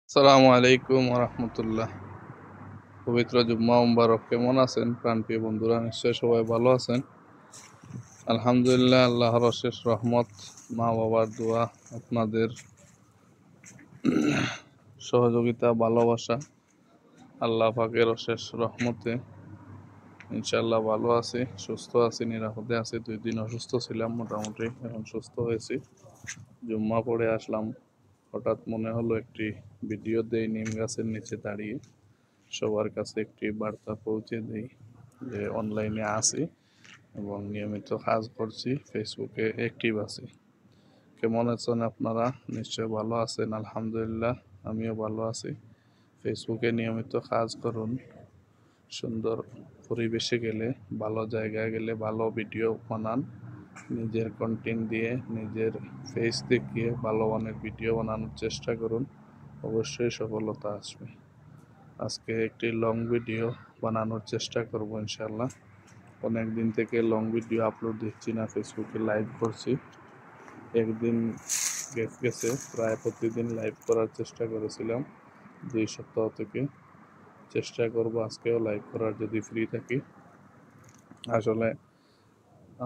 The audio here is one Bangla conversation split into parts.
আসসালামু আলাইকুম রহমতুল্লাহ। পবিত্র জুম্মা মুবারক। কেমন আছেন প্রাণপ্রিয় বন্ধুরা? নিশ্চয় সবাই ভালো আছেন। আলহামদুলিল্লাহ, আল্লাহর অশেষ রহমত, মা বাবার দোয়া, আপনাদের সহযোগিতা, ভালোবাসা, আল্লাহ পাকের অশেষ রহমতে ইনশাআল্লাহ ভালো আছি, সুস্থ আছি, নিরাপদে আছি। 2 দিন অসুস্থ ছিলাম, মোটামুটি এখন সুস্থ হয়েছি। জুম্মা পড়ে আসলাম। হঠাৎ মনে হলো একটি ভিডিও দেই নিম গাছের নিচে দাঁড়িয়ে, সবার কাছে একটি বার্তা পৌঁছে দেই যে অনলাইনে আছি এবং নিয়মিত কাজ করছি, ফেসবুকে অ্যাক্টিভ আছি। কেমন আছেন আপনারা? নিশ্চয় ভালো আছেন। আলহামদুলিল্লাহ, আমিও ভালো আছি। ফেসবুকে নিয়মিত কাজ করুন। সুন্দর পরিবেশে গেলে, ভালো জায়গায় গেলে ভালো ভিডিও বানান। নিজের কন্টেন্ট দিয়ে, নিজের ফেস দেখিয়ে ভালো মানের ভিডিও বানানোর চেষ্টা করুন। অবশ্যই সফলতা আসবে। আজকে একটি লং ভিডিও বানানোর চেষ্টা করব ইনশাআল্লাহ। অনেক দিন থেকে লং ভিডিও আপলোড দিচ্ছি না, ফেসবুকে লাইভ করছি। একদিন গেছে, প্রায় প্রতিদিন লাইভ করার চেষ্টা করেছিলাম 2 সপ্তাহ থেকে। চেষ্টা করব আজকেও লাইভ করার, যদি ফ্রি থাকি। আসলে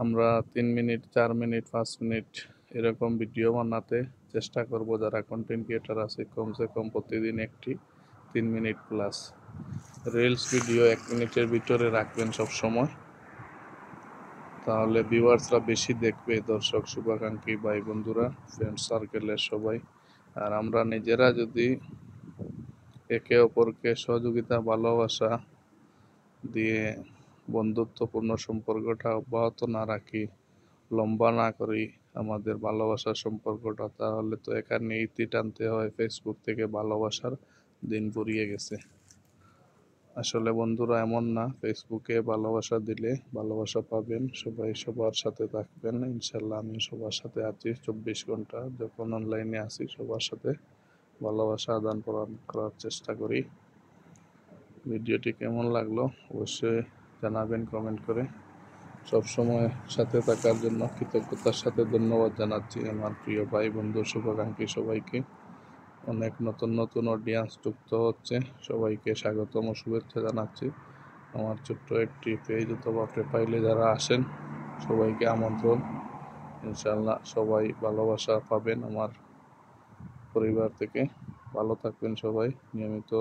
আমরা 3 মিনিট, 4 মিনিট, 5 মিনিট এরকম ভিডিও বানাতে চেষ্টা করব। যারা কন্টেন্ট ক্রিয়েটার আছে, কমসে কম প্রতিদিন একটি 3 মিনিট প্লাস রিলস ভিডিও 1 মিনিটের ভিতরে রাখবেন সব সময়। তাহলে ভিউয়ার্সরা বেশি দেখবে, দর্শক, শুভাকাঙ্ক্ষী ভাই বন্ধুরা, ফ্রেন্ড সার্কেলের সবাই। আর আমরা নিজেরা যদি একে অপরকে সহযোগিতা, ভালোবাসা দিয়ে বন্ধুত্বপূর্ণ সম্পর্কটা অব্যাহত না রাখি, লম্বা না করি আমাদের ভালোবাসার সম্পর্কটা, তাহলে তো এখানে ইতি টানতে হয়। ফেসবুক থেকে ভালোবাসার দিন ফুরিয়ে গেছে। আসলে বন্ধুরা এমন না, ফেসবুকে ভালোবাসা দিলে ভালোবাসা পাবেন। সবাই সবার সাথে থাকবেন ইনশাল্লাহ। আমি সবার সাথে আছি 24 ঘন্টা, যখন অনলাইনে আছি সবার সাথে ভালোবাসা আদান প্রদান করার চেষ্টা করি। ভিডিওটি কেমন লাগলো অবশ্যই জানাবেন কমেন্ট করে। সবসময় সাথে থাকার জন্য কৃতজ্ঞতার সাথে ধন্যবাদ জানাচ্ছি আমার প্রিয় ভাই বন্ধু, শুভাকাঙ্ক্ষী সবাইকে। অনেক নতুন নতুন অডিয়েন্স যুক্ত হচ্ছে, সবাইকে স্বাগতম ও শুভেচ্ছা জানাচ্ছি। আমার ছোট্ট একটি পেজ অথবা প্রোফাইলে যারা আসেন, সবাইকে আমন্ত্রণ। ইনশাআল্লাহ সবাই ভালোবাসা পাবেন আমার পরিবার থেকে। ভালো থাকবেন সবাই। নিয়মিত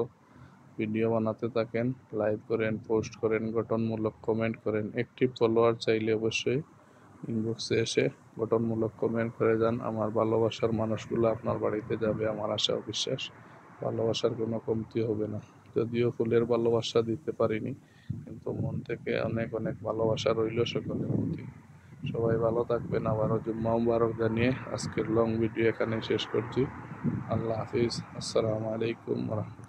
ভিডিও বানাতে থাকেন, লাইভ করেন, পোস্ট করেন, গঠনমূলক কমেন্ট করেন। একটি ফলোয়ার চাইলে অবশ্যই ইনবক্সে এসে গঠনমূলক কমেন্ট করে যান। আমার ভালোবাসার মানুষগুলো আপনার বাড়িতে যাবে, আমার আশা ও বিশ্বাস। ভালোবাসার কোনো কমতি হবে না। যদিও ফুলের ভালোবাসা দিতে পারিনি, কিন্তু মন থেকে অনেক অনেক ভালোবাসা রইল সকলের প্রতি। সবাই ভালো থাকবেন। আবারও জুম্মা মুবারক জানিয়ে আজকের লং ভিডিও এখানে শেষ করছি। আল্লাহ হাফিজ। আসসালামু আলাইকুম ওয়া রাহমাতুল্লাহ।